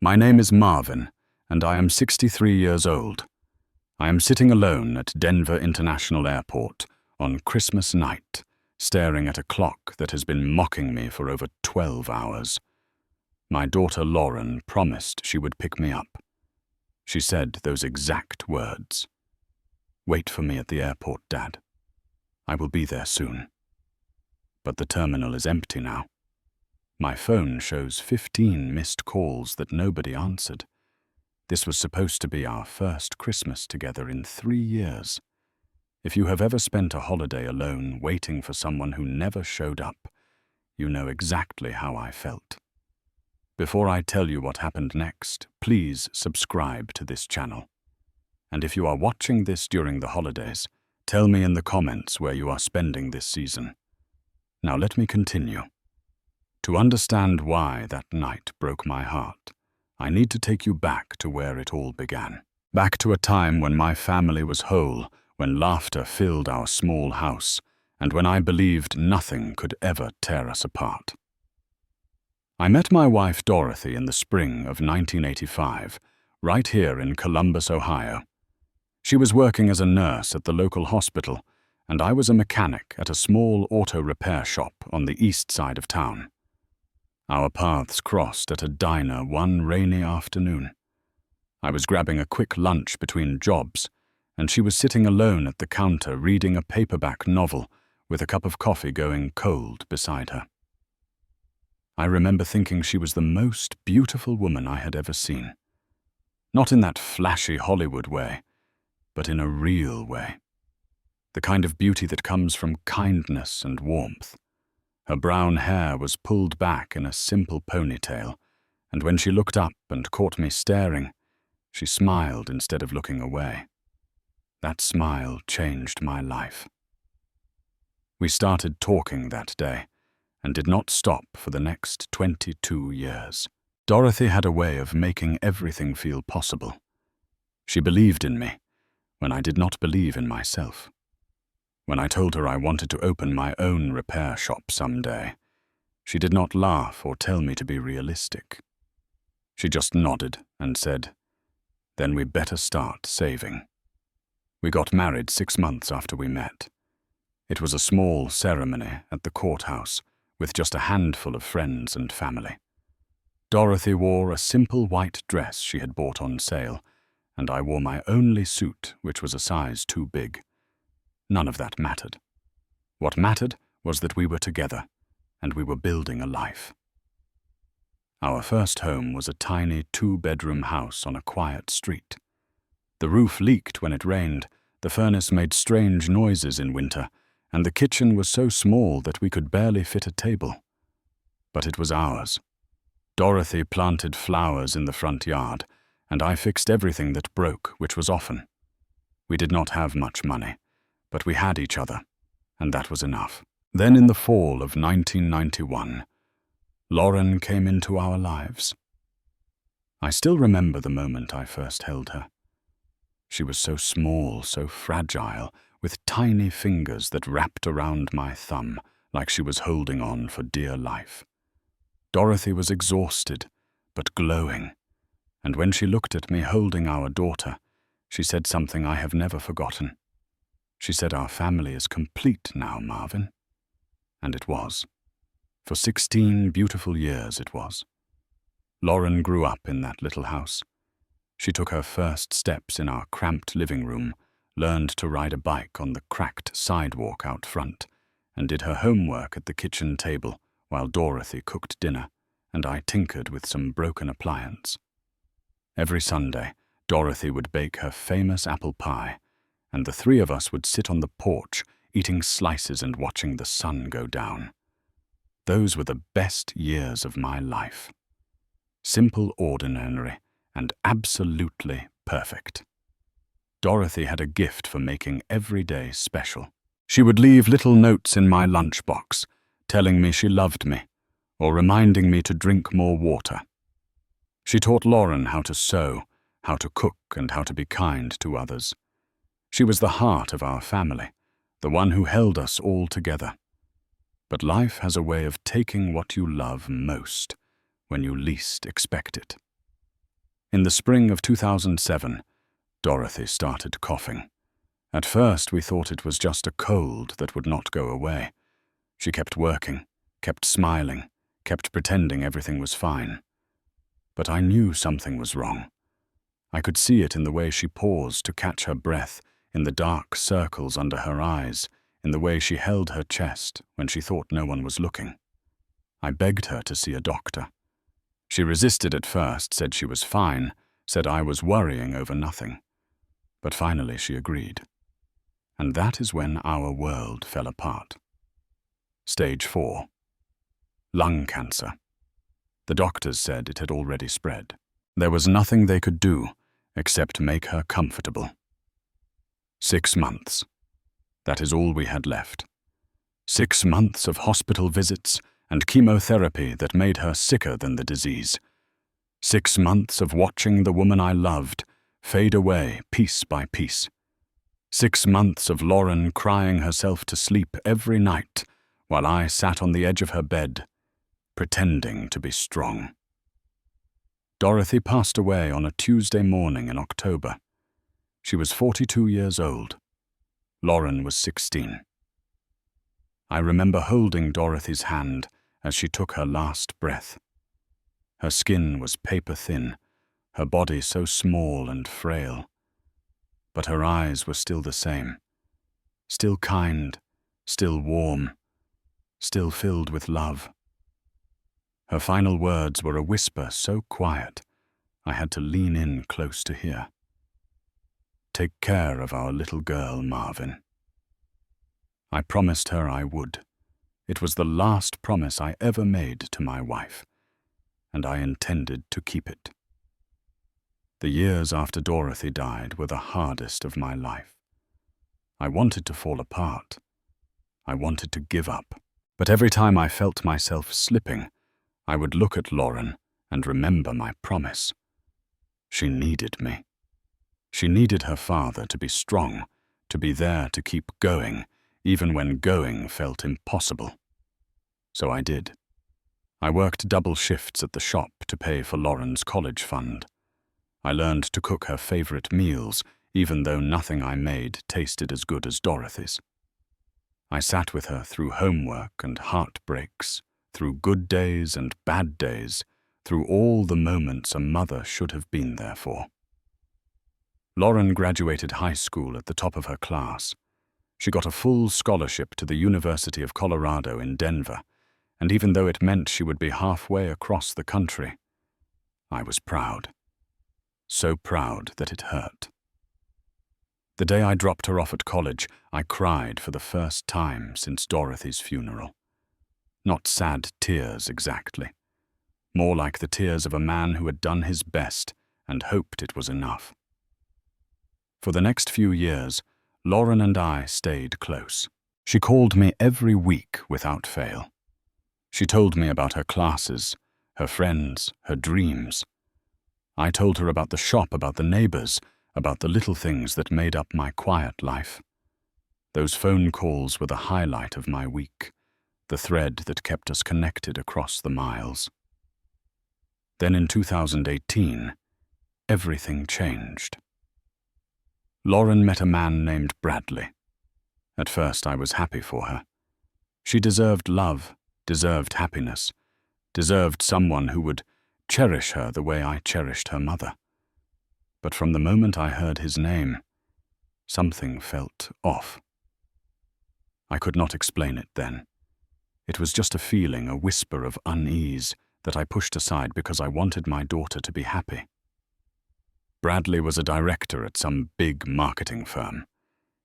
My name is Marvin, and I am 63 years old. I am sitting alone at Denver International Airport on Christmas night, staring at a clock that has been mocking me for over 12 hours. My daughter Lauren promised she would pick me up. She said those exact words. "Wait for me at the airport, Dad. I will be there soon." But the terminal is empty now. My phone shows 15 missed calls that nobody answered. This was supposed to be our first Christmas together in 3 years. If you have ever spent a holiday alone waiting for someone who never showed up, you know exactly how I felt. Before I tell you what happened next, please subscribe to this channel. And if you are watching this during the holidays, tell me in the comments where you are spending this season. Now let me continue. To understand why that night broke my heart, I need to take you back to where it all began. Back to a time when my family was whole, when laughter filled our small house, and when I believed nothing could ever tear us apart. I met my wife Dorothy in the spring of 1985, right here in Columbus, Ohio. She was working as a nurse at the local hospital, and I was a mechanic at a small auto repair shop on the east side of town. Our paths crossed at a diner one rainy afternoon. I was grabbing a quick lunch between jobs, and she was sitting alone at the counter reading a paperback novel with a cup of coffee going cold beside her. I remember thinking she was the most beautiful woman I had ever seen. Not in that flashy Hollywood way, but in a real way. The kind of beauty that comes from kindness and warmth. Her brown hair was pulled back in a simple ponytail, and when she looked up and caught me staring, she smiled instead of looking away. That smile changed my life. We started talking that day, and did not stop for the next 22 years. Dorothy had a way of making everything feel possible. She believed in me when I did not believe in myself. When I told her I wanted to open my own repair shop someday, she did not laugh or tell me to be realistic. She just nodded and said, "Then we better start saving." We got married 6 months after we met. It was a small ceremony at the courthouse with just a handful of friends and family. Dorothy wore a simple white dress she had bought on sale, and I wore my only suit, which was a size too big. None of that mattered. What mattered was that we were together, and we were building a life. Our first home was a tiny 2-bedroom house on a quiet street. The roof leaked when it rained, the furnace made strange noises in winter, and the kitchen was so small that we could barely fit a table. But it was ours. Dorothy planted flowers in the front yard, and I fixed everything that broke, which was often. We did not have much money, but we had each other, and that was enough. Then in the fall of 1991, Lauren came into our lives. I still remember the moment I first held her. She was so small, so fragile, with tiny fingers that wrapped around my thumb like she was holding on for dear life. Dorothy was exhausted, but glowing, and when she looked at me holding our daughter, she said something I have never forgotten. She said, "Our family is complete now, Marvin." And it was. For 16 beautiful years it was. Lauren grew up in that little house. She took her first steps in our cramped living room, learned to ride a bike on the cracked sidewalk out front, and did her homework at the kitchen table while Dorothy cooked dinner, and I tinkered with some broken appliance. Every Sunday, Dorothy would bake her famous apple pie, and the 3 of us would sit on the porch, eating slices and watching the sun go down. Those were the best years of my life. Simple, ordinary, and absolutely perfect. Dorothy had a gift for making every day special. She would leave little notes in my lunchbox, telling me she loved me, or reminding me to drink more water. She taught Lauren how to sew, how to cook, and how to be kind to others. She was the heart of our family, the one who held us all together. But life has a way of taking what you love most when you least expect it. In the spring of 2007, Dorothy started coughing. At first, we thought it was just a cold that would not go away. She kept working, kept smiling, kept pretending everything was fine. But I knew something was wrong. I could see it in the way she paused to catch her breath, in the dark circles under her eyes, in the way she held her chest when she thought no one was looking. I begged her to see a doctor. She resisted at first, said she was fine, said I was worrying over nothing. But finally she agreed. And that is when our world fell apart. Stage 4. Lung cancer. The doctors said it had already spread. There was nothing they could do except make her comfortable. 6 months. That is all we had left. 6 months of hospital visits and chemotherapy that made her sicker than the disease. 6 months of watching the woman I loved fade away piece by piece. 6 months of Lauren crying herself to sleep every night while I sat on the edge of her bed, pretending to be strong. Dorothy passed away on a Tuesday morning in October. She was 42 years old. Lauren was 16. I remember holding Dorothy's hand as she took her last breath. Her skin was paper thin, her body so small and frail. But her eyes were still the same, still kind, still warm, still filled with love. Her final words were a whisper so quiet, I had to lean in close to hear. "Take care of our little girl, Marvin." I promised her I would. It was the last promise I ever made to my wife, and I intended to keep it. The years after Dorothy died were the hardest of my life. I wanted to fall apart. I wanted to give up. But every time I felt myself slipping, I would look at Lauren and remember my promise. She needed me. She needed her father to be strong, to be there to keep going, even when going felt impossible. So I did. I worked double shifts at the shop to pay for Lauren's college fund. I learned to cook her favorite meals, even though nothing I made tasted as good as Dorothy's. I sat with her through homework and heartbreaks, through good days and bad days, through all the moments a mother should have been there for. Lauren graduated high school at the top of her class. She got a full scholarship to the University of Colorado in Denver, and even though it meant she would be halfway across the country, I was proud. So proud that it hurt. The day I dropped her off at college, I cried for the first time since Dorothy's funeral. Not sad tears exactly. More like the tears of a man who had done his best and hoped it was enough. For the next few years, Lauren and I stayed close. She called me every week without fail. She told me about her classes, her friends, her dreams. I told her about the shop, about the neighbors, about the little things that made up my quiet life. Those phone calls were the highlight of my week, the thread that kept us connected across the miles. Then in 2018, everything changed. Lauren met a man named Bradley. At first I was happy for her. She deserved love, deserved happiness, deserved someone who would cherish her the way I cherished her mother. But from the moment I heard his name, something felt off. I could not explain it then. It was just a feeling, a whisper of unease that I pushed aside because I wanted my daughter to be happy. Bradley was a director at some big marketing firm.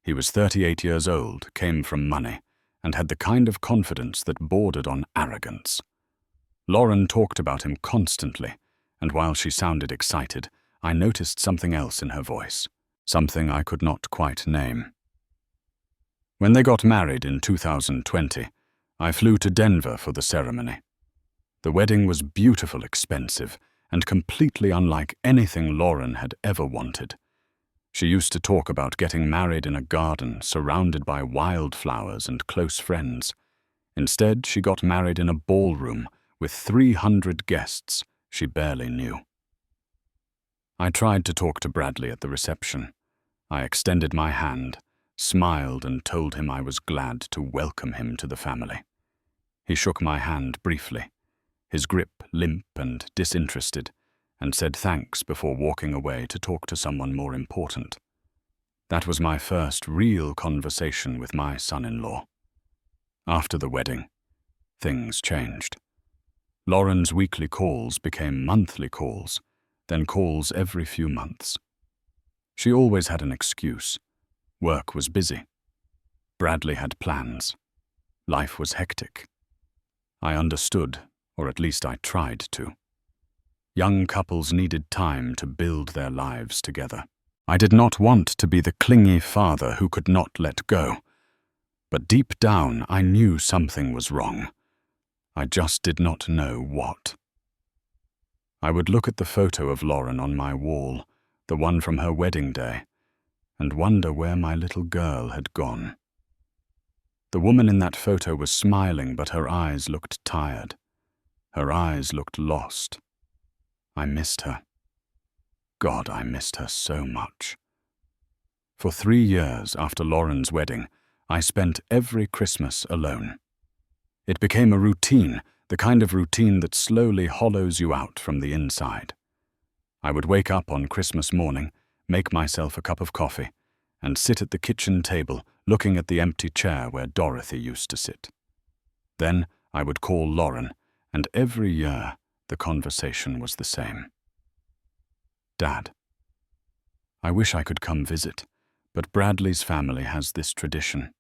He was 38 years old, came from money, and had the kind of confidence that bordered on arrogance. Lauren talked about him constantly, and while she sounded excited, I noticed something else in her voice, something I could not quite name. When they got married in 2020, I flew to Denver for the ceremony. The wedding was beautiful, expensive, and completely unlike anything Lauren had ever wanted. She used to talk about getting married in a garden surrounded by wildflowers and close friends. Instead, she got married in a ballroom with 300 guests she barely knew. I tried to talk to Bradley at the reception. I extended my hand, smiled, and told him I was glad to welcome him to the family. He shook my hand briefly, his grip limp and disinterested, and said thanks before walking away to talk to someone more important. That was my first real conversation with my son-in-law. After the wedding, things changed. Lauren's weekly calls became monthly calls, then calls every few months. She always had an excuse. Work was busy. Bradley had plans. Life was hectic. I understood, or at least I tried to. Young couples needed time to build their lives together. I did not want to be the clingy father who could not let go. But deep down, I knew something was wrong. I just did not know what. I would look at the photo of Lauren on my wall, the one from her wedding day, and wonder where my little girl had gone. The woman in that photo was smiling, but her eyes looked tired. Her eyes looked lost. I missed her. God, I missed her so much. For 3 years after Lauren's wedding, I spent every Christmas alone. It became a routine, the kind of routine that slowly hollows you out from the inside. I would wake up on Christmas morning, make myself a cup of coffee, and sit at the kitchen table looking at the empty chair where Dorothy used to sit. Then I would call Lauren, and every year the conversation was the same. Dad, I wish I could come visit, but Bradley's family has this tradition.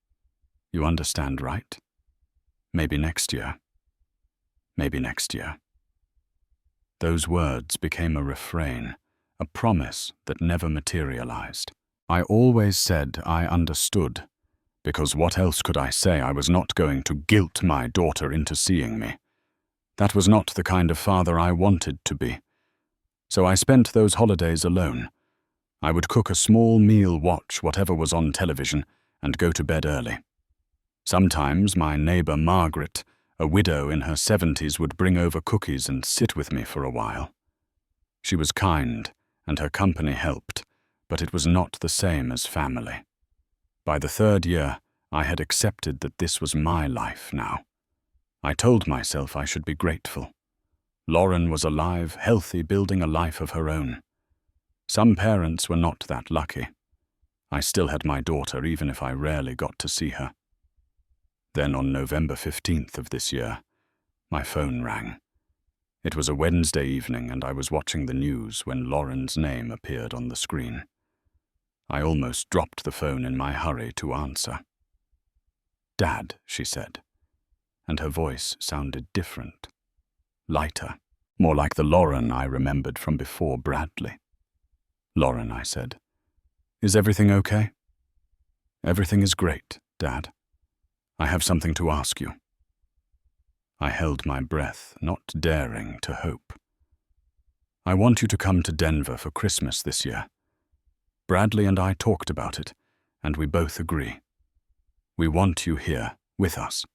You understand, right? Maybe next year. Maybe next year. Those words became a refrain, a promise that never materialized. I always said I understood, because what else could I say? I was not going to guilt my daughter into seeing me. That was not the kind of father I wanted to be. So I spent those holidays alone. I would cook a small meal, watch whatever was on television, and go to bed early. Sometimes my neighbor Margaret, a widow in her 70s, would bring over cookies and sit with me for a while. She was kind, and her company helped, but it was not the same as family. By the 3rd year, I had accepted that this was my life now. I told myself I should be grateful. Lauren was alive, healthy, building a life of her own. Some parents were not that lucky. I still had my daughter, even if I rarely got to see her. Then on November 15th of this year, my phone rang. It was a Wednesday evening, and I was watching the news when Lauren's name appeared on the screen. I almost dropped the phone in my hurry to answer. "Dad," she said, and her voice sounded different, lighter, more like the Lauren I remembered from before Bradley. "Lauren," I said, "is everything okay?" "Everything is great, Dad. I have something to ask you." I held my breath, not daring to hope. "I want you to come to Denver for Christmas this year. Bradley and I talked about it, and we both agree. We want you here with us."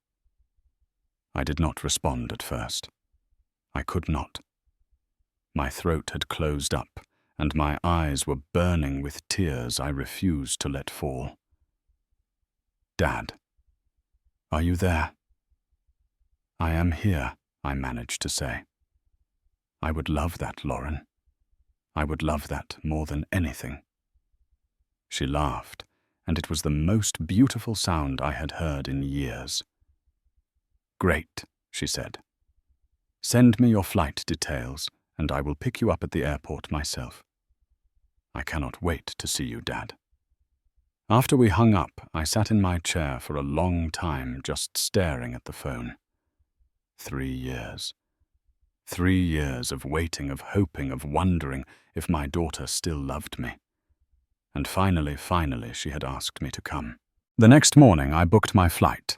I did not respond at first. I could not. My throat had closed up, and my eyes were burning with tears I refused to let fall. "Dad, are you there?" "I am here," I managed to say. "I would love that, Lauren. I would love that more than anything." She laughed, and it was the most beautiful sound I had heard in years. "Great," she said. "Send me your flight details, and I will pick you up at the airport myself. I cannot wait to see you, Dad." After we hung up, I sat in my chair for a long time, just staring at the phone. 3 years. 3 years of waiting, of hoping, of wondering if my daughter still loved me. And finally, she had asked me to come. The next morning, I booked my flight.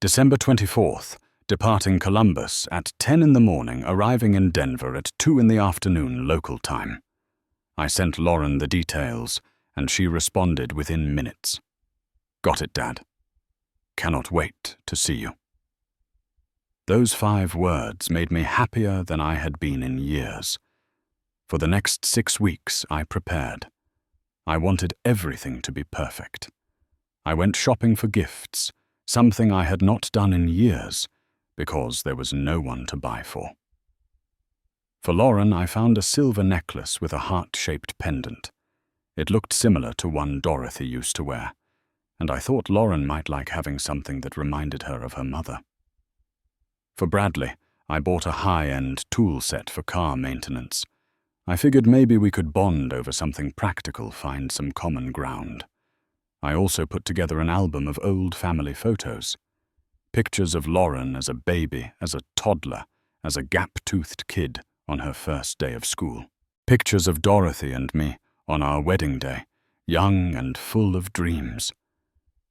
December 24th, departing Columbus at 10 in the morning, arriving in Denver at 2 in the afternoon local time. I sent Lauren the details, and she responded within minutes. "Got it, Dad. Cannot wait to see you." Those 5 words made me happier than I had been in years. For the next 6 weeks, I prepared. I wanted everything to be perfect. I went shopping for gifts, something I had not done in years, because there was no one to buy for. For Lauren, I found a silver necklace with a heart-shaped pendant. It looked similar to one Dorothy used to wear, and I thought Lauren might like having something that reminded her of her mother. For Bradley, I bought a high-end tool set for car maintenance. I figured maybe we could bond over something practical, find some common ground. I also put together an album of old family photos. Pictures of Lauren as a baby, as a toddler, as a gap-toothed kid on her first day of school. Pictures of Dorothy and me on our wedding day, young and full of dreams.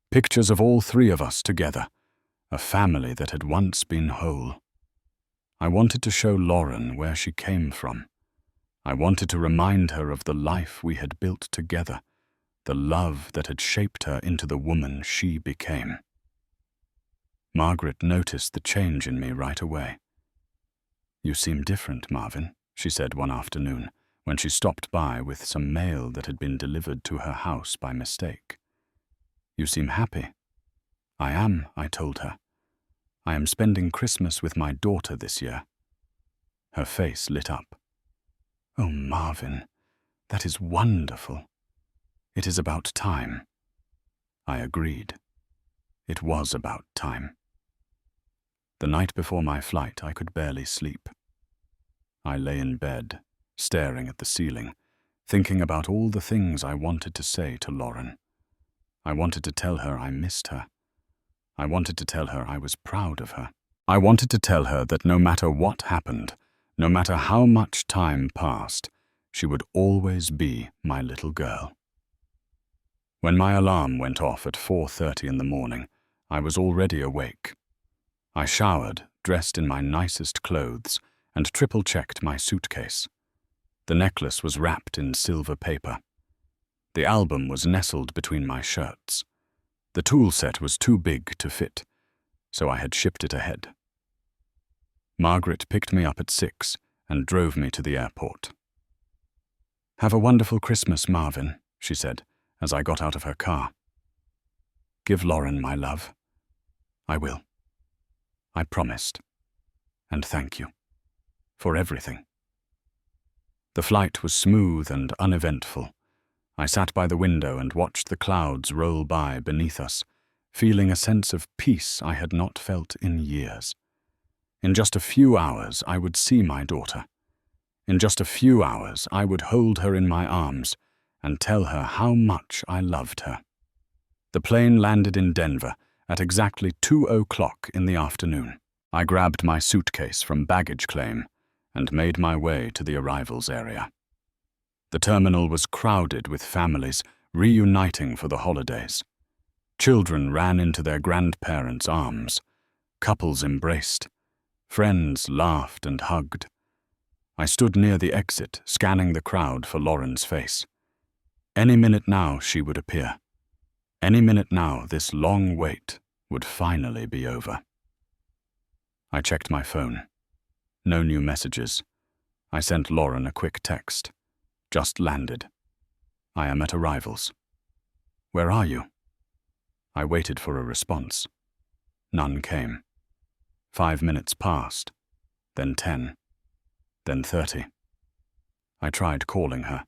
Pictures of all three of us together, a family that had once been whole. I wanted to show Lauren where she came from. I wanted to remind her of the life we had built together, the love that had shaped her into the woman she became. Margaret noticed the change in me right away. "You seem different, Marvin," she said one afternoon, when she stopped by with some mail that had been delivered to her house by mistake. "You seem happy." "I am," I told her. "I am spending Christmas with my daughter this year." Her face lit up. "Oh, Marvin, that is wonderful. It is about time." I agreed. It was about time. The night before my flight, I could barely sleep. I lay in bed, staring at the ceiling, thinking about all the things I wanted to say to Lauren. I wanted to tell her I missed her. I wanted to tell her I was proud of her. I wanted to tell her that no matter what happened, no matter how much time passed, she would always be my little girl. When my alarm went off at 4:30 in the morning, I was already awake. I showered, dressed in my nicest clothes, and triple-checked my suitcase. The necklace was wrapped in silver paper. The album was nestled between my shirts. The tool set was too big to fit, so I had shipped it ahead. Margaret picked me up at 6 and drove me to the airport. "Have a wonderful Christmas, Marvin," she said, as I got out of her car. "Give Lauren my love." "I will." I promised. And thank you. For everything. The flight was smooth and uneventful. I sat by the window and watched the clouds roll by beneath us, feeling a sense of peace I had not felt in years. In just a few hours, I would see my daughter. In just a few hours, I would hold her in my arms and tell her how much I loved her. The plane landed in Denver at exactly 2:00 in the afternoon. I grabbed my suitcase from baggage claim and made my way to the arrivals area. The terminal was crowded with families reuniting for the holidays. Children ran into their grandparents' arms. Couples embraced. Friends laughed and hugged. I stood near the exit, scanning the crowd for Lauren's face. Any minute now she would appear. Any minute now this long wait would finally be over. I checked my phone. No new messages. I sent Lauren a quick text. "Just landed. I am at arrivals. Where are you?" I waited for a response. None came. 5 minutes passed, then 10, then 30. I tried calling her.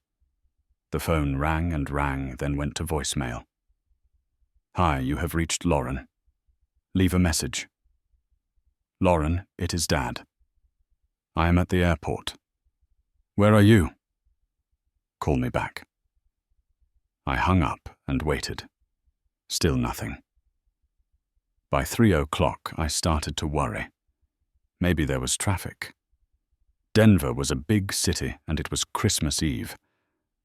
The phone rang and rang, then went to voicemail. "Hi, you have reached Lauren. Leave a message." "Lauren, it is Dad. I am at the airport. Where are you?" "Call me back." I hung up and waited. Still nothing. By 3:00, I started to worry. Maybe there was traffic. Denver was a big city, and it was Christmas Eve.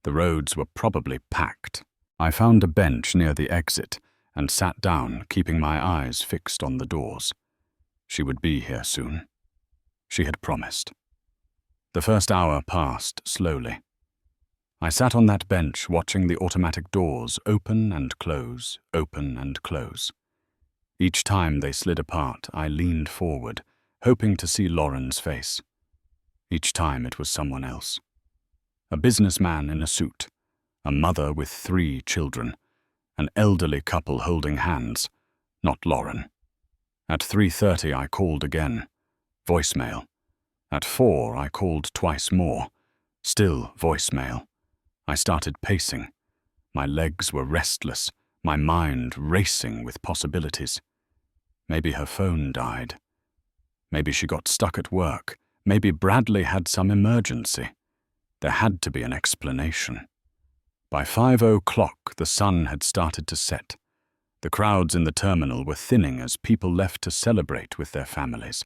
The roads were probably packed. I found a bench near the exit and sat down, keeping my eyes fixed on the doors. She would be here soon. She had promised. The first hour passed slowly. I sat on that bench watching the automatic doors open and close, open and close. Each time they slid apart, I leaned forward, hoping to see Lauren's face. Each time it was someone else. A businessman in a suit, a mother with 3 children, an elderly couple holding hands, not Lauren. At 3:30 I called again. Voicemail. At 4 I called twice more. Still voicemail. I started pacing. My legs were restless, my mind racing with possibilities. Maybe her phone died. Maybe she got stuck at work. Maybe Bradley had some emergency. There had to be an explanation. By 5:00 the sun had started to set. The crowds in the terminal were thinning as people left to celebrate with their families.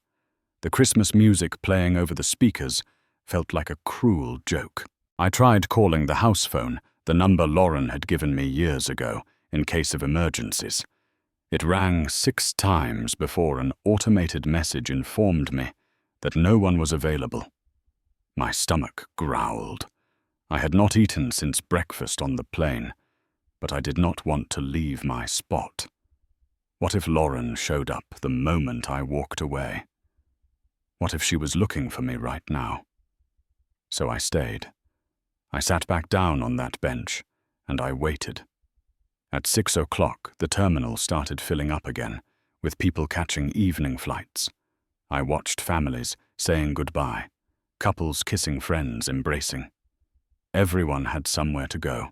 The Christmas music playing over the speakers felt like a cruel joke. I tried calling the house phone, the number Lauren had given me years ago, in case of emergencies. It rang 6 times before an automated message informed me that no one was available. My stomach growled. I had not eaten since breakfast on the plane, but I did not want to leave my spot. What if Lauren showed up the moment I walked away? What if she was looking for me right now? So I stayed. I sat back down on that bench, and I waited. At 6:00 the terminal started filling up again, with people catching evening flights. I watched families saying goodbye, couples kissing friends, embracing. Everyone had somewhere to go,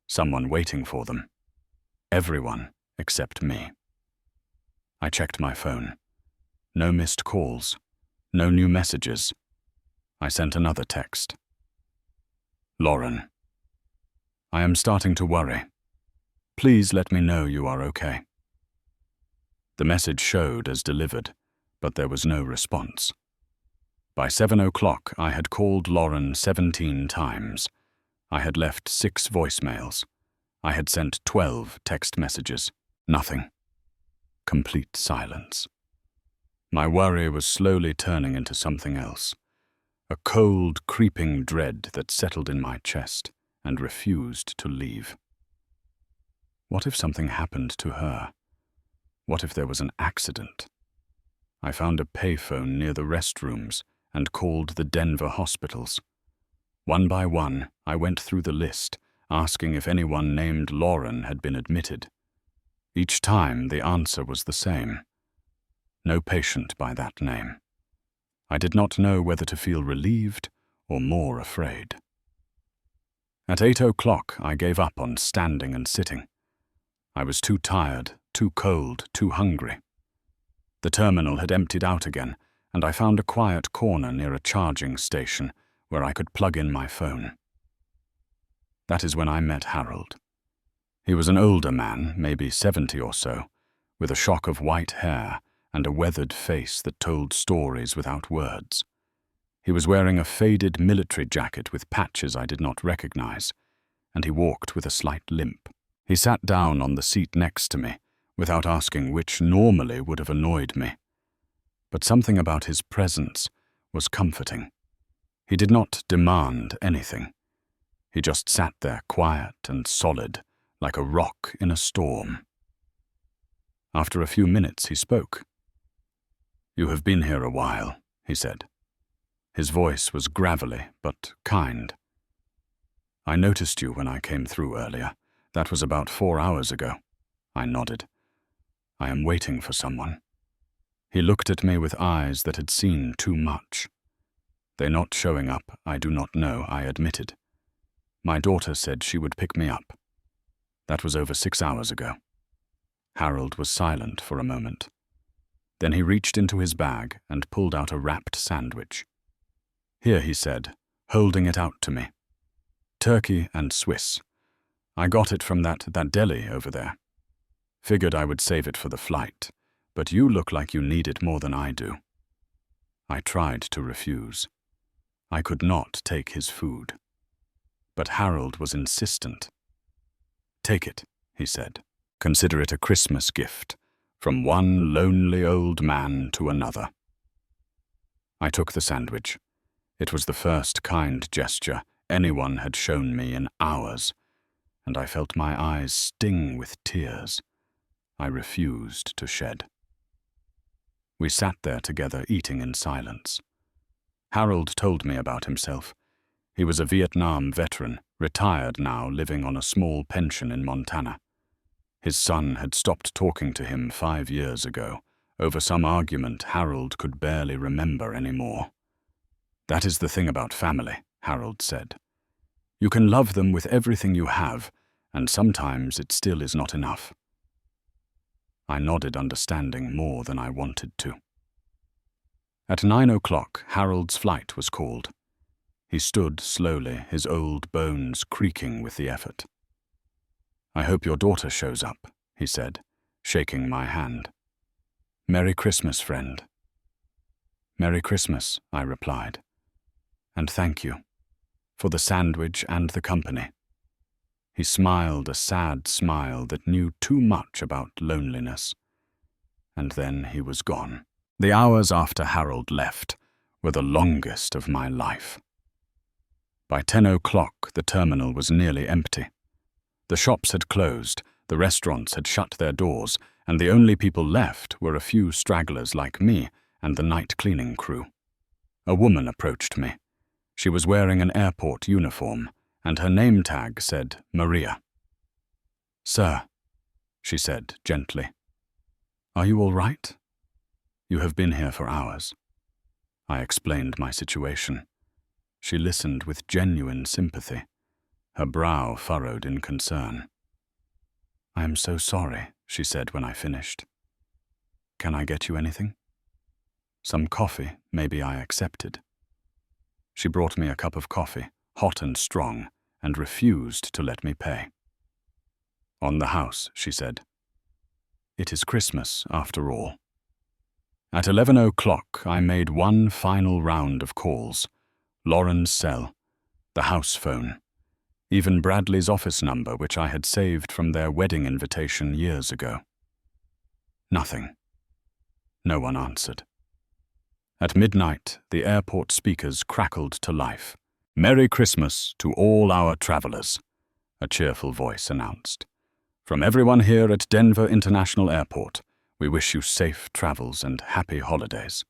someone waiting for them. Everyone except me. I checked my phone. No missed calls, no new messages. I sent another text. Lauren, I am starting to worry. Please let me know you are okay. The message showed as delivered, but there was no response. By 7:00 I had called Lauren 17 times. I had left 6 voicemails. I had sent 12 text messages. Nothing. Complete silence. My worry was slowly turning into something else. A cold, creeping dread that settled in my chest and refused to leave. What if something happened to her? What if there was an accident? I found a payphone near the restrooms and called the Denver hospitals. One by one, I went through the list, asking if anyone named Lauren had been admitted. Each time, the answer was the same. No patient by that name. I did not know whether to feel relieved or more afraid. At 8:00 I gave up on standing and sitting. I was too tired, too cold, too hungry. The terminal had emptied out again, and I found a quiet corner near a charging station where I could plug in my phone. That is when I met Harold. He was an older man, maybe 70 or so, with a shock of white hair and a weathered face that told stories without words. He was wearing a faded military jacket with patches I did not recognize, and he walked with a slight limp. He sat down on the seat next to me, without asking, which normally would have annoyed me. But something about his presence was comforting. He did not demand anything. He just sat there quiet and solid, like a rock in a storm. After a few minutes he spoke. "You have been here a while," he said. His voice was gravelly but kind. "I noticed you when I came through earlier. That was about 4 hours ago." I nodded. "I am waiting for someone." He looked at me with eyes that had seen too much. "They not showing up, I do not know," I admitted. "My daughter said she would pick me up." That was over 6 hours ago. Harold was silent for a moment. Then he reached into his bag and pulled out a wrapped sandwich. "Here," he said, holding it out to me. "Turkey and Swiss. I got it from that deli over there. Figured I would save it for the flight, but you look like you need it more than I do." I tried to refuse. I could not take his food. But Harold was insistent. "Take it," he said. "Consider it a Christmas gift, from one lonely old man to another." I took the sandwich. It was the first kind gesture anyone had shown me in hours, and I felt my eyes sting with tears. I refused to shed. We sat there together, eating in silence. Harold told me about himself. He was a Vietnam veteran, retired now, living on a small pension in Montana. His son had stopped talking to him 5 years ago, over some argument Harold could barely remember anymore. "That is the thing about family," Harold said. "You can love them with everything you have, and sometimes it still is not enough." I nodded, understanding more than I wanted to. At 9 o'clock, Harold's flight was called. He stood slowly, his old bones creaking with the effort. "I hope your daughter shows up," he said, shaking my hand. "Merry Christmas, friend." "Merry Christmas," I replied. "And thank you for the sandwich and the company." He smiled a sad smile that knew too much about loneliness. And then he was gone. The hours after Harold left were the longest of my life. By 10 o'clock, the terminal was nearly empty. The shops had closed, the restaurants had shut their doors, and the only people left were a few stragglers like me and the night cleaning crew. A woman approached me. She was wearing an airport uniform, and her name tag said Maria. "Sir," she said gently, "are you all right? You have been here for hours." I explained my situation. She listened with genuine sympathy, her brow furrowed in concern. "I am so sorry," she said when I finished. "Can I get you anything?" "Some coffee," maybe I accepted. She brought me a cup of coffee, hot and strong, and refused to let me pay. "On the house," she said. "It is Christmas, after all." At 11 o'clock, I made one final round of calls. Lauren's cell, the house phone, even Bradley's office number, which I had saved from their wedding invitation years ago. Nothing. No one answered. At midnight, the airport speakers crackled to life. "Merry Christmas to all our travelers," a cheerful voice announced. "From everyone here at Denver International Airport, we wish you safe travels and happy holidays."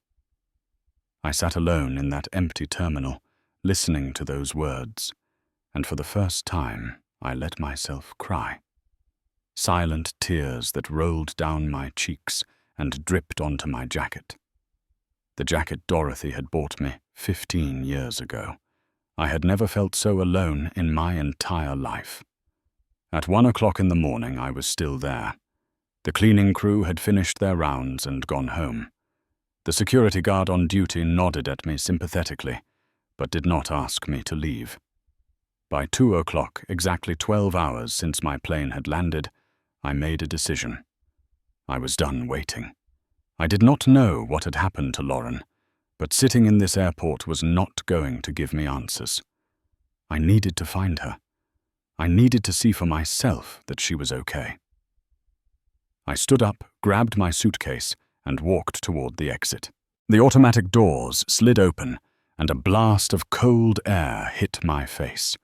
I sat alone in that empty terminal, listening to those words, and for the first time I let myself cry. Silent tears that rolled down my cheeks and dripped onto my jacket. The jacket Dorothy had bought me 15 years ago. I had never felt so alone in my entire life. At 1 o'clock in the morning, I was still there. The cleaning crew had finished their rounds and gone home. The security guard on duty nodded at me sympathetically, but did not ask me to leave. By 2 o'clock, exactly 12 hours since my plane had landed, I made a decision. I was done waiting. I did not know what had happened to Lauren, but sitting in this airport was not going to give me answers. I needed to find her. I needed to see for myself that she was okay. I stood up, grabbed my suitcase, and walked toward the exit. The automatic doors slid open, and a blast of cold air hit my face.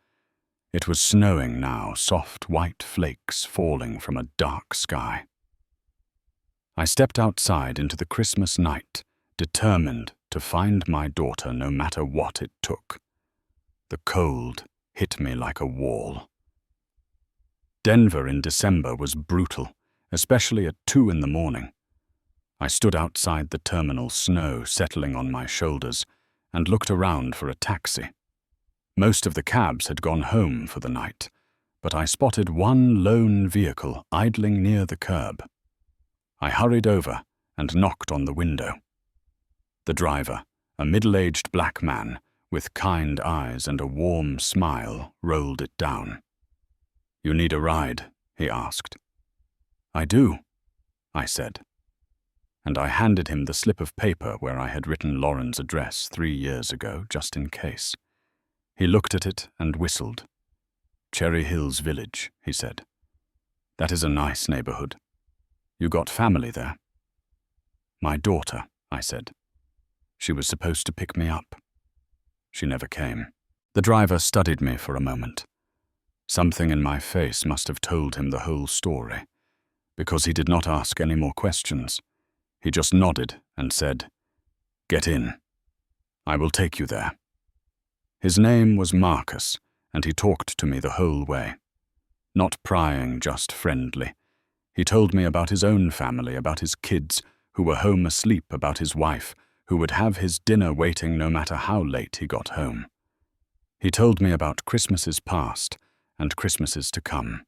It was snowing now, soft white flakes falling from a dark sky. I stepped outside into the Christmas night, determined to find my daughter no matter what it took. The cold hit me like a wall. Denver in December was brutal, especially at 2 in the morning. I stood outside the terminal, snow settling on my shoulders, and looked around for a taxi. Most of the cabs had gone home for the night, but I spotted one lone vehicle idling near the curb. I hurried over and knocked on the window. The driver, a middle-aged black man with kind eyes and a warm smile, rolled it down. "You need a ride?" he asked. "I do," I said. And I handed him the slip of paper where I had written Lauren's address 3 years ago, just in case. He looked at it and whistled. "Cherry Hills Village," he said. "That is a nice neighborhood. You got family there?" "My daughter," I said. "She was supposed to pick me up. She never came." The driver studied me for a moment. Something in my face must have told him the whole story, because he did not ask any more questions. He just nodded and said, "Get in. I will take you there." His name was Marcus, and he talked to me the whole way. Not prying, just friendly. He told me about his own family, about his kids, who were home asleep, about his wife, who would have his dinner waiting no matter how late he got home. He told me about Christmases past and Christmases to come.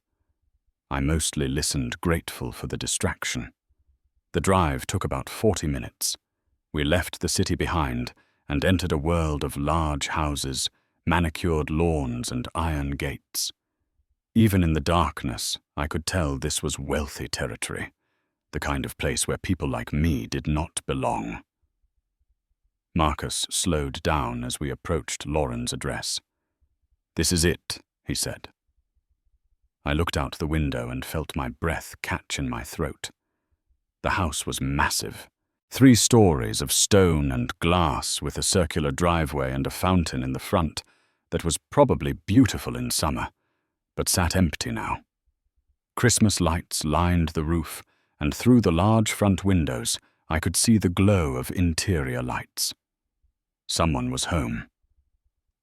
I mostly listened, grateful for the distraction. The drive took about 40 minutes. We left the city behind and entered a world of large houses, manicured lawns and iron gates. Even in the darkness, I could tell this was wealthy territory, the kind of place where people like me did not belong. Marcus slowed down as we approached Lauren's address. "This is it," he said. I looked out the window and felt my breath catch in my throat. The house was massive, 3 stories of stone and glass with a circular driveway and a fountain in the front that was probably beautiful in summer, but sat empty now. Christmas lights lined the roof, and through the large front windows I could see the glow of interior lights. Someone was home.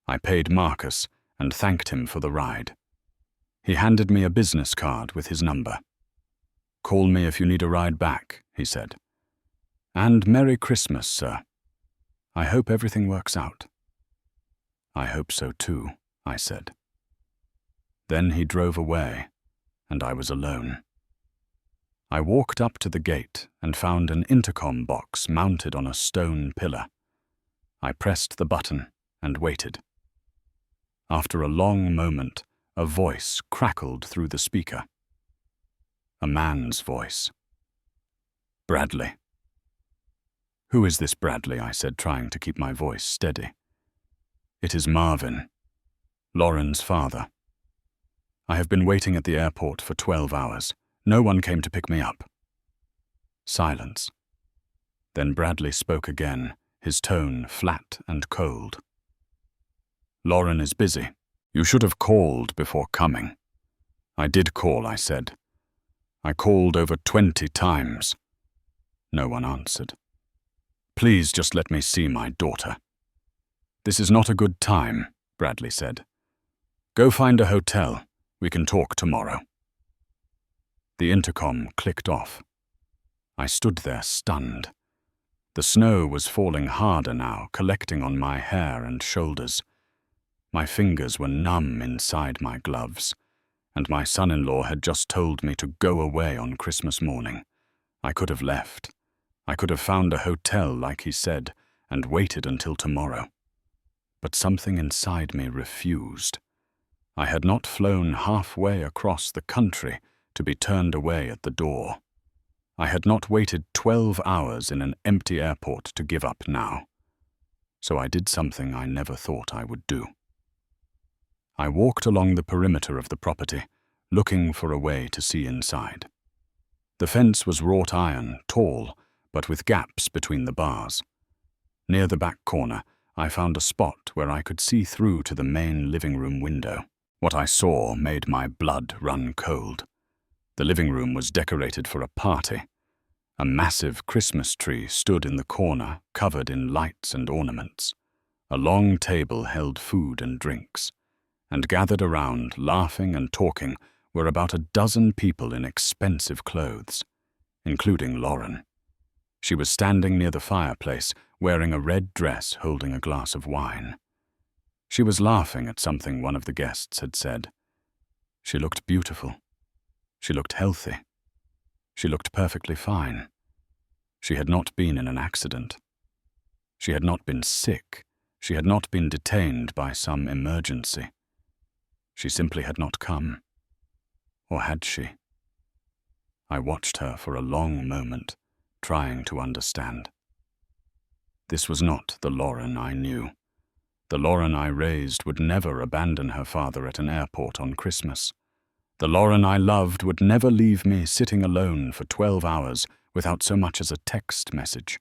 I paid Marcus and thanked him for the ride. He handed me a business card with his number. "Call me if you need a ride back," he said. "And Merry Christmas, sir. I hope everything works out." "I hope so too," I said. Then he drove away, and I was alone. I walked up to the gate and found an intercom box mounted on a stone pillar. I pressed the button and waited. After a long moment, a voice crackled through the speaker. A man's voice. "Bradley." "Who is this Bradley?" I said, trying to keep my voice steady. "It is Marvin, Lauren's father. I have been waiting at the airport for 12 hours. No one came to pick me up." Silence. Then Bradley spoke again, his tone flat and cold. "Lauren is busy. You should have called before coming." "I did call," I said. "I called over 20 times. No one answered. "Please just let me see my daughter." "This is not a good time," Bradley said. "Go find a hotel. We can talk tomorrow." The intercom clicked off. I stood there stunned. The snow was falling harder now, collecting on my hair and shoulders. My fingers were numb inside my gloves, and my son-in-law had just told me to go away on Christmas morning. I could have left. I could have found a hotel like he said and waited until tomorrow. But something inside me refused. I had not flown halfway across the country to be turned away at the door. I had not waited 12 hours in an empty airport to give up now. So I did something I never thought I would do. I walked along the perimeter of the property, looking for a way to see inside. The fence was wrought iron, tall, but with gaps between the bars. Near the back corner, I found a spot where I could see through to the main living room window. What I saw made my blood run cold. The living room was decorated for a party. A massive Christmas tree stood in the corner, covered in lights and ornaments. A long table held food and drinks, and gathered around, laughing and talking, were about a dozen people in expensive clothes, including Lauren. She was standing near the fireplace, wearing a red dress, holding a glass of wine. She was laughing at something one of the guests had said. She looked beautiful. She looked healthy. She looked perfectly fine. She had not been in an accident. She had not been sick. She had not been detained by some emergency. She simply had not come. Or had she? I watched her for a long moment, trying to understand. This was not the Lauren I knew. The Lauren I raised would never abandon her father at an airport on Christmas. The Lauren I loved would never leave me sitting alone for 12 hours without so much as a text message.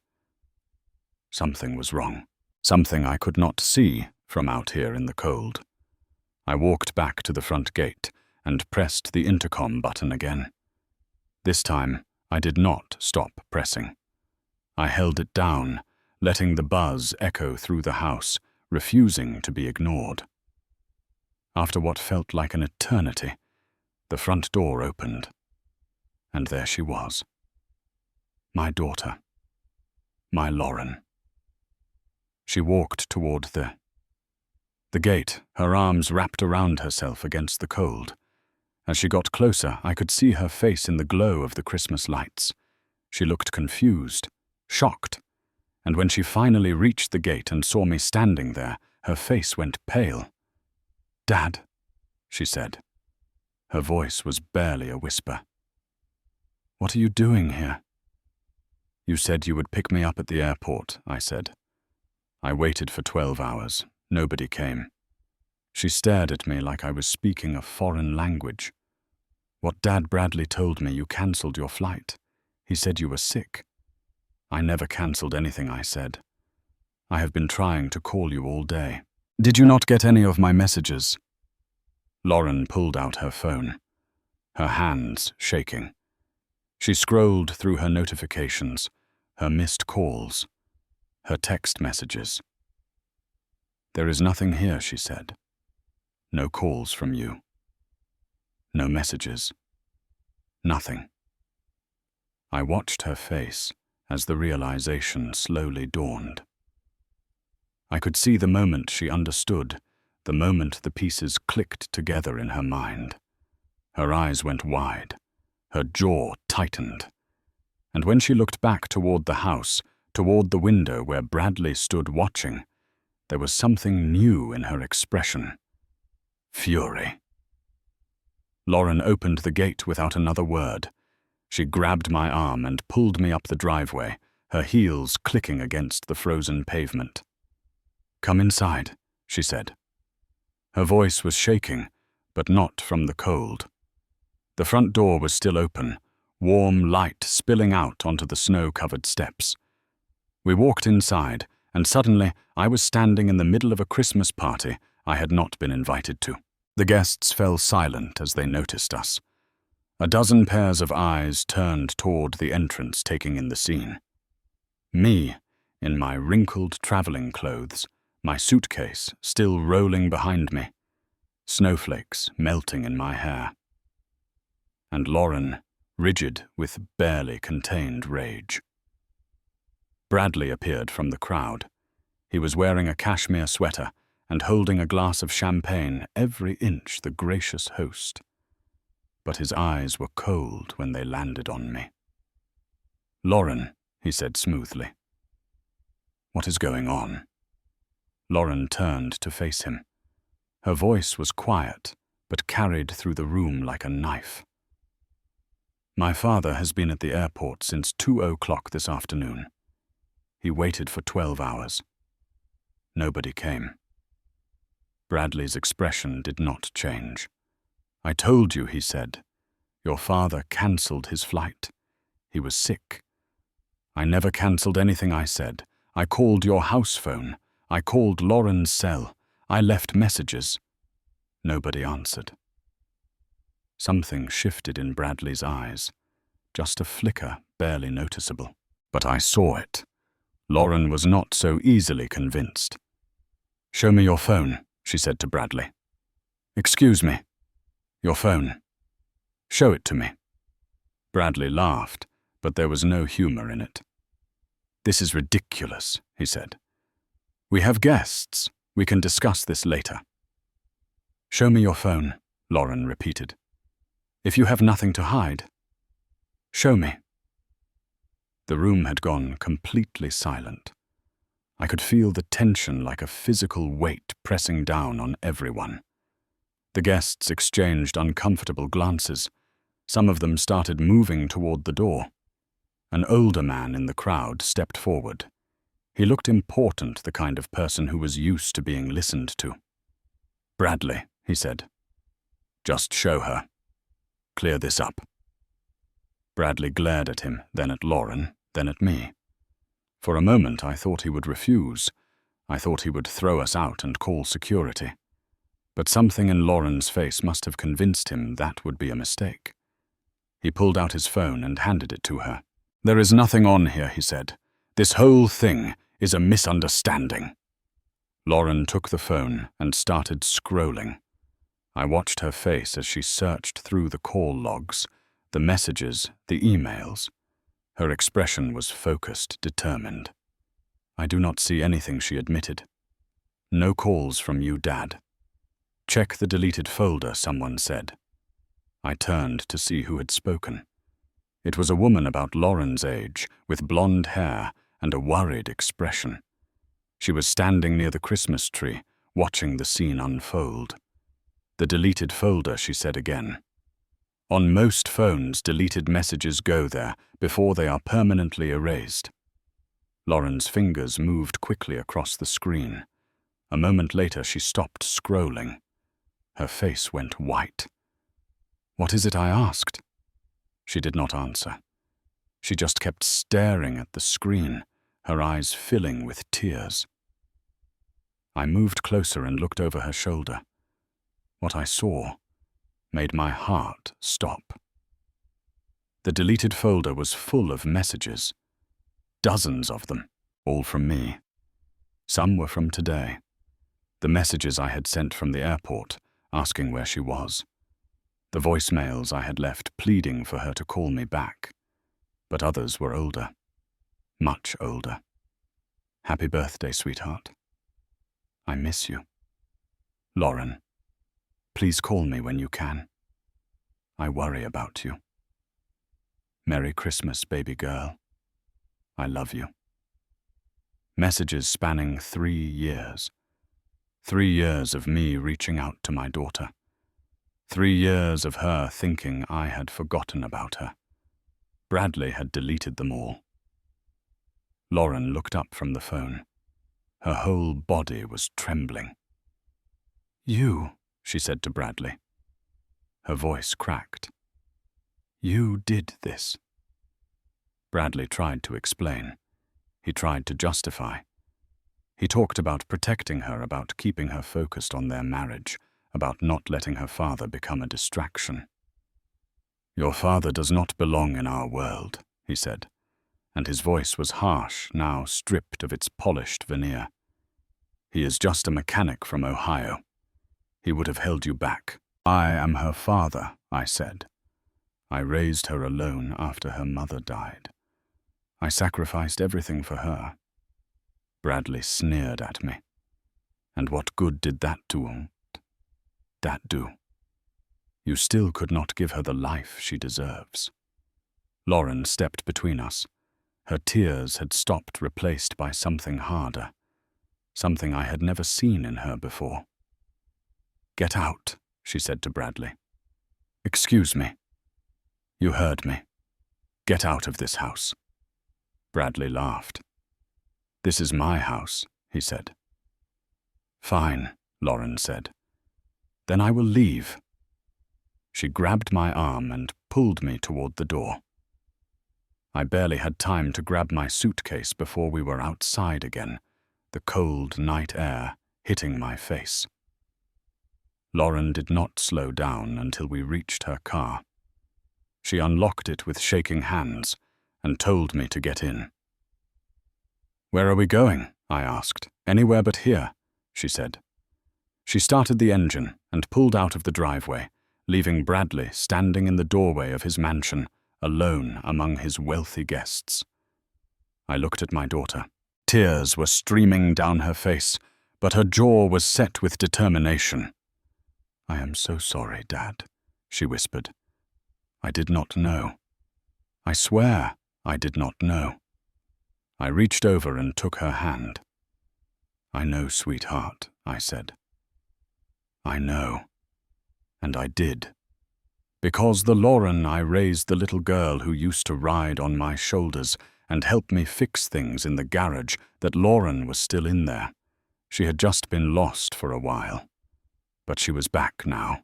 Something was wrong. Something I could not see from out here in the cold. I walked back to the front gate and pressed the intercom button again. This time, I did not stop pressing. I held it down, letting the buzz echo through the house, refusing to be ignored. After what felt like an eternity, the front door opened, and there she was. My daughter. My Lauren. She walked toward the gate, her arms wrapped around herself against the cold. As she got closer, I could see her face in the glow of the Christmas lights. She looked confused, shocked, and when she finally reached the gate and saw me standing there, her face went pale. "Dad," she said. Her voice was barely a whisper. "What are you doing here?" "You said you would pick me up at the airport," I said. "I waited for 12 hours. Nobody came." She stared at me like I was speaking a foreign language. "What Dad Bradley told me, you cancelled your flight. He said you were sick." "I never cancelled anything," I said. "I have been trying to call you all day." "Did you not get any of my messages?" Lauren pulled out her phone, her hands shaking. She scrolled through her notifications, her missed calls, her text messages. "There is nothing here," she said. "No calls from you. No messages. Nothing." I watched her face as the realization slowly dawned. I could see the moment she understood, the moment the pieces clicked together in her mind. Her eyes went wide, her jaw tightened, and when she looked back toward the house, toward the window where Bradley stood watching, there was something new in her expression. Fury. Lauren opened the gate without another word. She grabbed my arm and pulled me up the driveway, her heels clicking against the frozen pavement. "Come inside," she said. Her voice was shaking, but not from the cold. The front door was still open, warm light spilling out onto the snow-covered steps. We walked inside, and suddenly I was standing in the middle of a Christmas party I had not been invited to. The guests fell silent as they noticed us. A dozen pairs of eyes turned toward the entrance, taking in the scene. Me, in my wrinkled traveling clothes, my suitcase still rolling behind me, snowflakes melting in my hair. And Lauren, rigid with barely contained rage. Bradley appeared from the crowd. He was wearing a cashmere sweater and holding a glass of champagne, every inch the gracious host. But his eyes were cold when they landed on me. "Lauren," he said smoothly. "What is going on?" Lauren turned to face him. Her voice was quiet, but carried through the room like a knife. "My father has been at the airport since 2:00 this afternoon. He waited for 12 hours. Nobody came." Bradley's expression did not change. "I told you," he said. "Your father cancelled his flight. He was sick." "I never cancelled anything," I said. "I called your house phone. I called Lauren's cell. I left messages." Nobody answered. Something shifted in Bradley's eyes. Just a flicker, barely noticeable. But I saw it. Lauren was not so easily convinced. "Show me your phone," she said to Bradley. "Excuse me. Your phone. Show it to me." Bradley laughed, but there was no humor in it. "This is ridiculous," he said. "We have guests. We can discuss this later." "Show me your phone," Lauren repeated. "If you have nothing to hide. Show me." The room had gone completely silent. I could feel the tension like a physical weight pressing down on everyone. The guests exchanged uncomfortable glances. Some of them started moving toward the door. An older man in the crowd stepped forward. He looked important, the kind of person who was used to being listened to. "Bradley," he said. "Just show her. Clear this up." Bradley glared at him, then at Lauren, then at me. For a moment I thought he would refuse. I thought he would throw us out and call security. But something in Lauren's face must have convinced him that would be a mistake. He pulled out his phone and handed it to her. "There is nothing on here," he said. "This whole thing is a misunderstanding." Lauren took the phone and started scrolling. I watched her face as she searched through the call logs, the messages, the emails. Her expression was focused, determined. "I do not see anything," she admitted. "No calls from you, Dad." "Check the deleted folder," someone said. I turned to see who had spoken. It was a woman about Lauren's age, with blonde hair and a worried expression. She was standing near the Christmas tree, watching the scene unfold. "The deleted folder," she said again. "On most phones, deleted messages go there before they are permanently erased." Lauren's fingers moved quickly across the screen. A moment later, she stopped scrolling. Her face went white. "What is it?" I asked. She did not answer. She just kept staring at the screen, her eyes filling with tears. I moved closer and looked over her shoulder. What I saw made my heart stop. The deleted folder was full of messages. Dozens of them, all from me. Some were from today. The messages I had sent from the airport, asking where she was. The voicemails I had left pleading for her to call me back. But others were older. Much older. "Happy birthday, sweetheart. I miss you. Lauren, please call me when you can. I worry about you. Merry Christmas, baby girl. I love you." Messages spanning 3 years. 3 years of me reaching out to my daughter. 3 years of her thinking I had forgotten about her. Bradley had deleted them all. Lauren looked up from the phone. Her whole body was trembling. "You," she said to Bradley. Her voice cracked. "You did this." Bradley tried to explain. He tried to justify. He talked about protecting her, about keeping her focused on their marriage, about not letting her father become a distraction. "Your father does not belong in our world," he said, and his voice was harsh, now stripped of its polished veneer. "He is just a mechanic from Ohio. He would have held you back." "I am her father," I said. "I raised her alone after her mother died. I sacrificed everything for her." Bradley sneered at me. "And what good did that do? You still could not give her the life she deserves." Lauren stepped between us. Her tears had stopped, replaced by something harder, something I had never seen in her before. "Get out," she said to Bradley. "Excuse me." "You heard me. Get out of this house." Bradley laughed. "This is my house," he said. "Fine," Lauren said. "Then I will leave." She grabbed my arm and pulled me toward the door. I barely had time to grab my suitcase before we were outside again, the cold night air hitting my face. Lauren did not slow down until we reached her car. She unlocked it with shaking hands and told me to get in. "Where are we going?" I asked. "Anywhere but here," she said. She started the engine and pulled out of the driveway, leaving Bradley standing in the doorway of his mansion, alone among his wealthy guests. I looked at my daughter. Tears were streaming down her face, but her jaw was set with determination. "I am so sorry, Dad," she whispered. "I did not know. I swear I did not know." I reached over and took her hand. "I know, sweetheart," I said. "I know." And I did. Because the Lauren I raised the little girl who used to ride on my shoulders and help me fix things in the garage, that Lauren was still in there. She had just been lost for a while. But she was back now,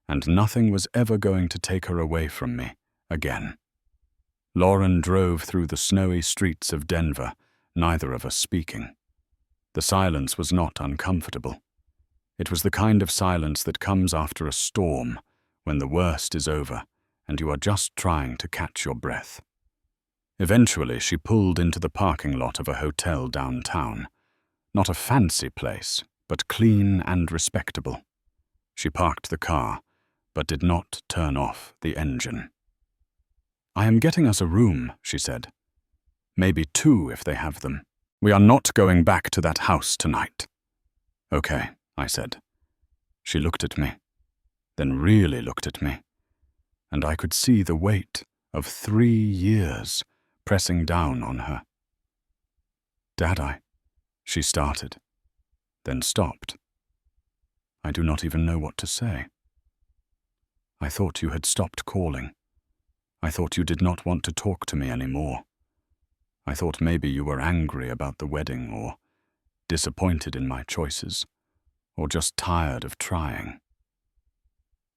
and nothing was ever going to take her away from me again. Lauren drove through the snowy streets of Denver, neither of us speaking. The silence was not uncomfortable. It was the kind of silence that comes after a storm, when the worst is over and you are just trying to catch your breath. Eventually, she pulled into the parking lot of a hotel downtown. Not a fancy place, but clean and respectable. She parked the car, but did not turn off the engine. "I am getting us a room," she said. "Maybe 2 if they have them. We are not going back to that house tonight." "Okay," I said. She looked at me, then really looked at me, and I could see the weight of 3 years pressing down on her. "Dad, she started, then stopped. I do not even know what to say. "I thought you had stopped calling. I thought you did not want to talk to me anymore. I thought maybe you were angry about the wedding, or disappointed in my choices, or just tired of trying."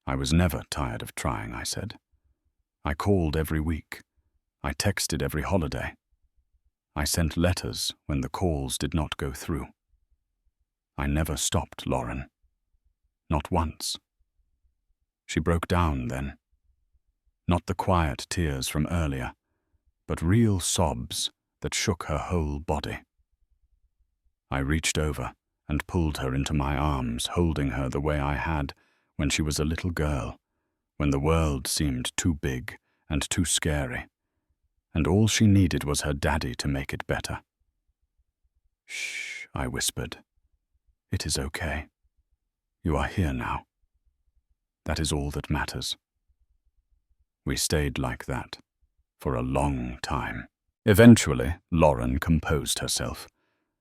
"I was never tired of trying," I said. "I called every week. I texted every holiday. I sent letters when the calls did not go through. I never stopped, Lauren. Not once." She broke down then. Not the quiet tears from earlier, but real sobs that shook her whole body. I reached over and pulled her into my arms, holding her the way I had when she was a little girl, when the world seemed too big and too scary, and all she needed was her daddy to make it better. "Shh," I whispered. "It is okay. You are here now. That is all that matters." We stayed like that for a long time. Eventually, Lauren composed herself.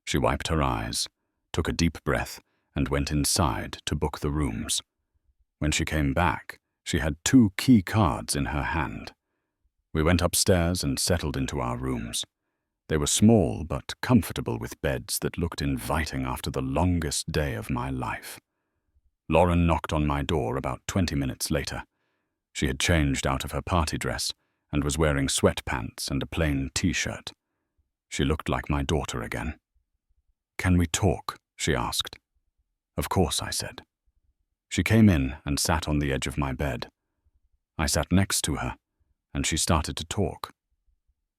She wiped her eyes, took a deep breath, and went inside to book the rooms. When she came back, she had 2 key cards in her hand. We went upstairs and settled into our rooms. They were small but comfortable, with beds that looked inviting after the longest day of my life. Lauren knocked on my door about 20 minutes later. She had changed out of her party dress and was wearing sweatpants and a plain t-shirt. She looked like my daughter again. "Can we talk?" she asked. "Of course," I said. She came in and sat on the edge of my bed. I sat next to her, and she started to talk.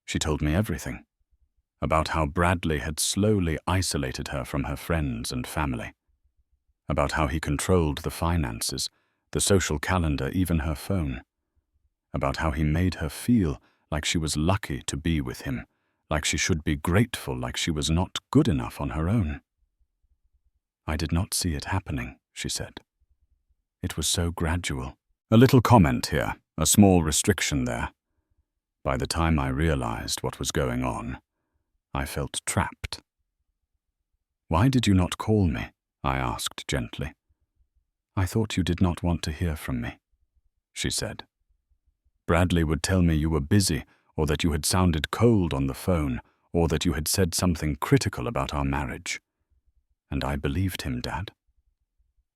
She told me everything, about how Bradley had slowly isolated her from her friends and family, about how he controlled the finances, the social calendar, even her phone, about how he made her feel like she was lucky to be with him, like she should be grateful, like she was not good enough on her own. "I did not see it happening," she said. "It was so gradual." A little comment here, a small restriction there. By the time I realized what was going on, I felt trapped. "Why did you not call me?" I asked gently. "I thought you did not want to hear from me," she said. "Bradley would tell me you were busy, or that you had sounded cold on the phone, or that you had said something critical about our marriage. And I believed him, Dad.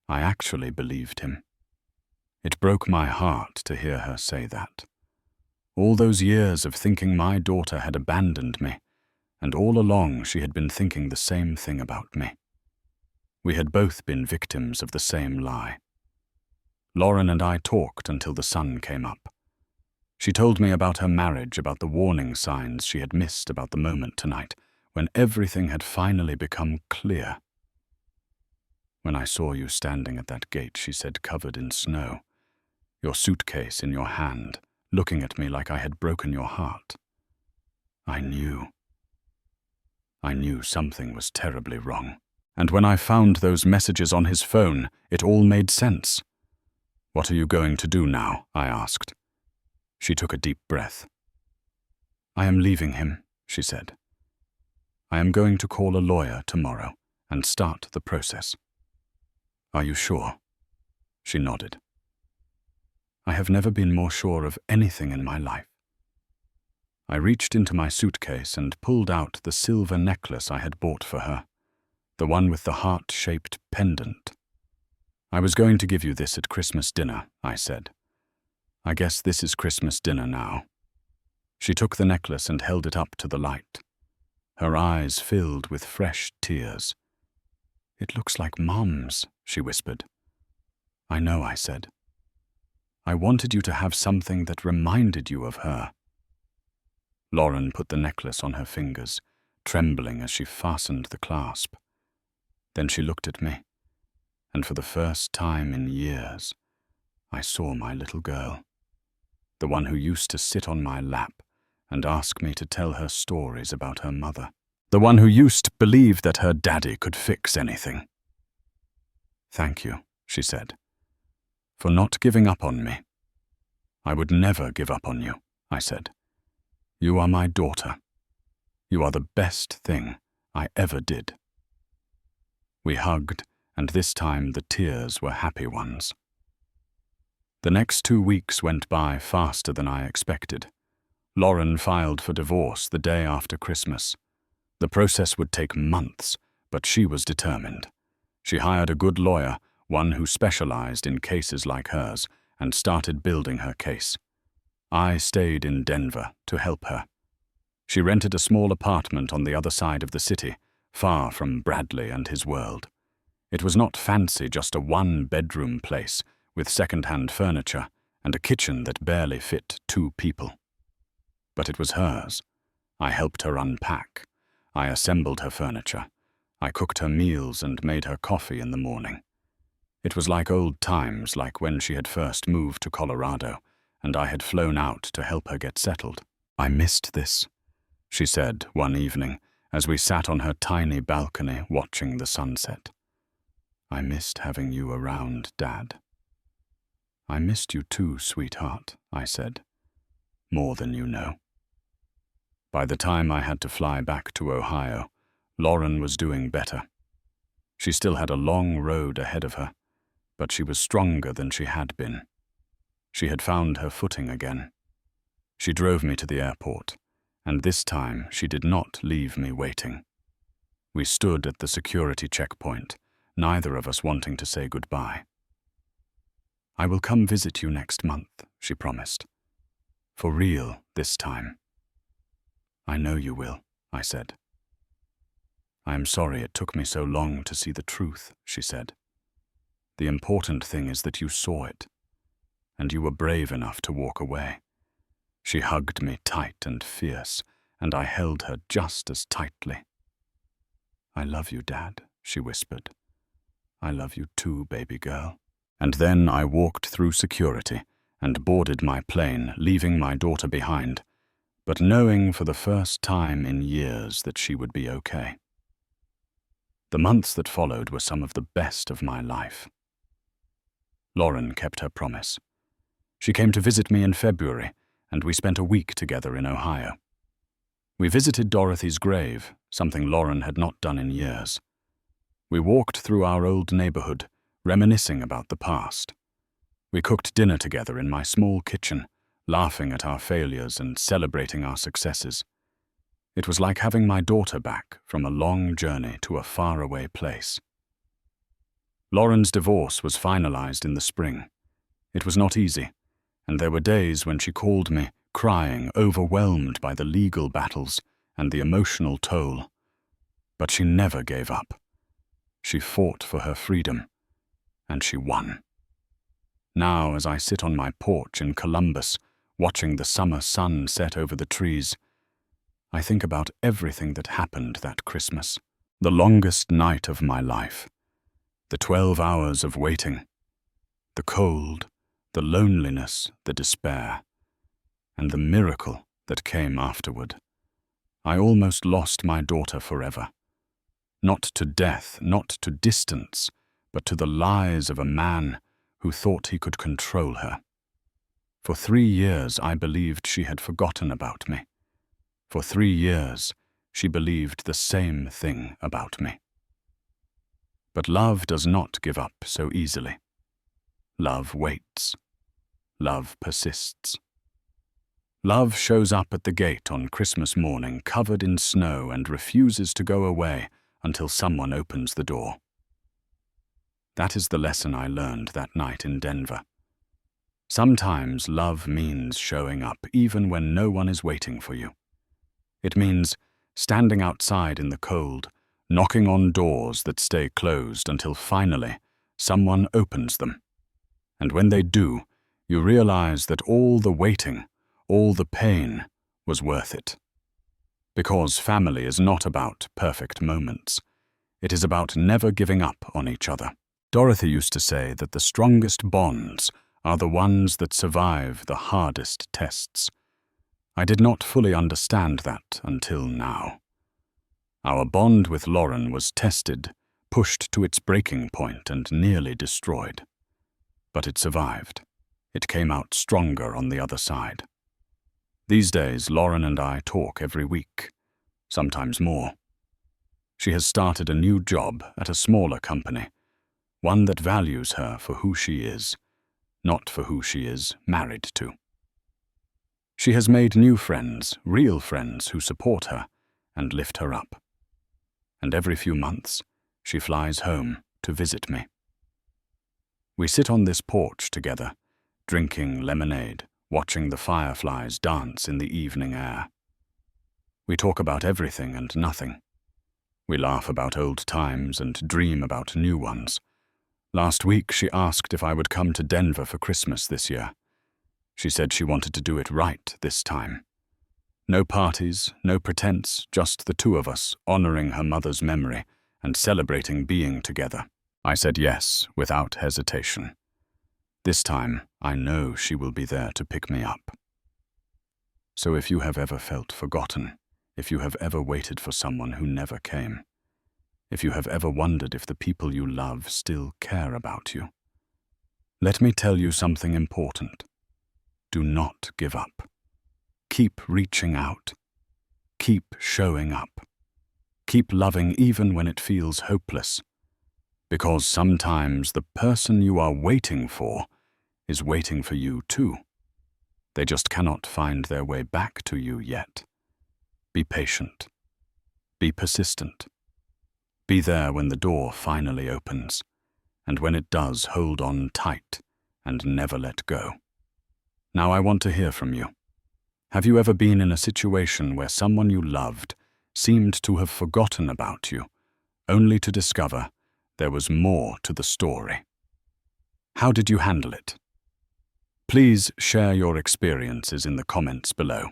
I actually believed him." It broke my heart to hear her say that. All those years of thinking my daughter had abandoned me, and all along she had been thinking the same thing about me. We had both been victims of the same lie. Lauren and I talked until the sun came up. She told me about her marriage, about the warning signs she had missed, about the moment tonight, when everything had finally become clear. "When I saw you standing at that gate," she said, "covered in snow, your suitcase in your hand, looking at me like I had broken your heart, I knew something was terribly wrong. And when I found those messages on his phone, it all made sense." "What are you going to do now?" I asked. She took a deep breath. "I am leaving him," she said. "I am going to call a lawyer tomorrow and start the process." "Are you sure?" She nodded. I have never been more sure of anything in my life. I reached into my suitcase and pulled out the silver necklace I had bought for her, the one with the heart-shaped pendant. "I was going to give you this at Christmas dinner," I said. "I guess this is Christmas dinner now." She took the necklace and held it up to the light. Her eyes filled with fresh tears. "It looks like Mom's," she whispered. "I know," I said. "I wanted you to have something that reminded you of her." Lauren put the necklace on her fingers, trembling as she fastened the clasp. Then she looked at me, and for the first time in years, I saw my little girl, the one who used to sit on my lap and ask me to tell her stories about her mother, the one who used to believe that her daddy could fix anything. "Thank you," she said, "for not giving up on me." "I would never give up on you," I said. "You are my daughter. You are the best thing I ever did." We hugged, and this time the tears were happy ones. The next 2 weeks went by faster than I expected. Lauren filed for divorce the day after Christmas. The process would take months, but she was determined. She hired a good lawyer, one who specialized in cases like hers, and started building her case. I stayed in Denver to help her. She rented a small apartment on the other side of the city, far from Bradley and his world. It was not fancy, just a one-bedroom place with second-hand furniture and a kitchen that barely fit 2 people. But it was hers. I helped her unpack. I assembled her furniture. I cooked her meals and made her coffee in the morning. It was like old times, like when she had first moved to Colorado, and I had flown out to help her get settled. "I missed this," she said one evening as we sat on her tiny balcony watching the sunset. "I missed having you around, Dad." "I missed you too, sweetheart," I said. "More than you know." By the time I had to fly back to Ohio, Lauren was doing better. She still had a long road ahead of her, but she was stronger than she had been. She had found her footing again. She drove me to the airport, and this time she did not leave me waiting. We stood at the security checkpoint, neither of us wanting to say goodbye. "I will come visit you next month," she promised. "For real this time." "I know you will," I said. "I am sorry it took me so long to see the truth," she said. "The important thing is that you saw it, and you were brave enough to walk away." She hugged me tight and fierce, and I held her just as tightly. "I love you, Dad," she whispered. "I love you too, baby girl." And then I walked through security and boarded my plane, leaving my daughter behind, but knowing for the first time in years that she would be okay. The months that followed were some of the best of my life. Lauren kept her promise. She came to visit me in February, and we spent a week together in Ohio. We visited Dorothy's grave, something Lauren had not done in years. We walked through our old neighborhood, reminiscing about the past. We cooked dinner together in my small kitchen, laughing at our failures and celebrating our successes. It was like having my daughter back from a long journey to a faraway place. Lauren's divorce was finalized in the spring. It was not easy, and there were days when she called me, crying, overwhelmed by the legal battles and the emotional toll. But she never gave up. She fought for her freedom, and she won. Now, as I sit on my porch in Columbus, watching the summer sun set over the trees, I think about everything that happened that Christmas. The longest night of my life. The 12 hours of waiting. The cold, the loneliness, the despair, and the miracle that came afterward. I almost lost my daughter forever. Not to death, not to distance, but to the lies of a man who thought he could control her. For 3 years I believed she had forgotten about me. For 3 years she believed the same thing about me. But love does not give up so easily. Love waits. Love persists. Love shows up at the gate on Christmas morning covered in snow and refuses to go away until someone opens the door. That is the lesson I learned that night in Denver. Sometimes love means showing up even when no one is waiting for you. It means standing outside in the cold, knocking on doors that stay closed until finally someone opens them. And when they do, you realize that all the waiting, all the pain was worth it. Because family is not about perfect moments. It is about never giving up on each other. Dorothy used to say that the strongest bonds are the ones that survive the hardest tests. I did not fully understand that until now. Our bond with Lauren was tested, pushed to its breaking point, and nearly destroyed. But it survived. It came out stronger on the other side. These days, Lauren and I talk every week, sometimes more. She has started a new job at a smaller company, one that values her for who she is, not for who she is married to. She has made new friends, real friends who support her and lift her up. And every few months, she flies home to visit me. We sit on this porch together, drinking lemonade, watching the fireflies dance in the evening air. We talk about everything and nothing. We laugh about old times and dream about new ones. Last week, she asked if I would come to Denver for Christmas this year. She said she wanted to do it right this time. No parties, no pretense, just the two of us honoring her mother's memory and celebrating being together. I said yes, without hesitation. This time, I know she will be there to pick me up. So if you have ever felt forgotten, if you have ever waited for someone who never came, if you have ever wondered if the people you love still care about you, let me tell you something important. Do not give up. Keep reaching out. Keep showing up. Keep loving even when it feels hopeless. Because sometimes the person you are waiting for is waiting for you too. They just cannot find their way back to you yet. Be patient. Be persistent. Be there when the door finally opens, and when it does, hold on tight and never let go. Now I want to hear from you. Have you ever been in a situation where someone you loved seemed to have forgotten about you, only to discover there was more to the story? How did you handle it? Please share your experiences in the comments below.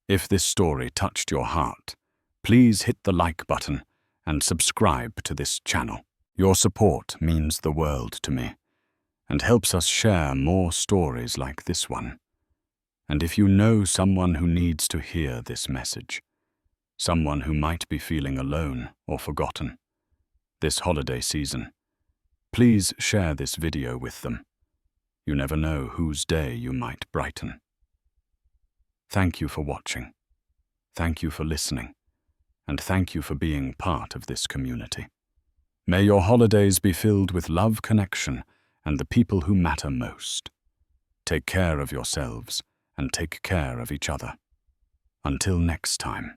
If this story touched your heart, please hit the like button and subscribe to this channel. Your support means the world to me and helps us share more stories like this one. And if you know someone who needs to hear this message, someone who might be feeling alone or forgotten this holiday season, please share this video with them. You never know whose day you might brighten. Thank you for watching. Thank you for listening. And thank you for being part of this community. May your holidays be filled with love, connection, and the people who matter most. Take care of yourselves and take care of each other. Until next time.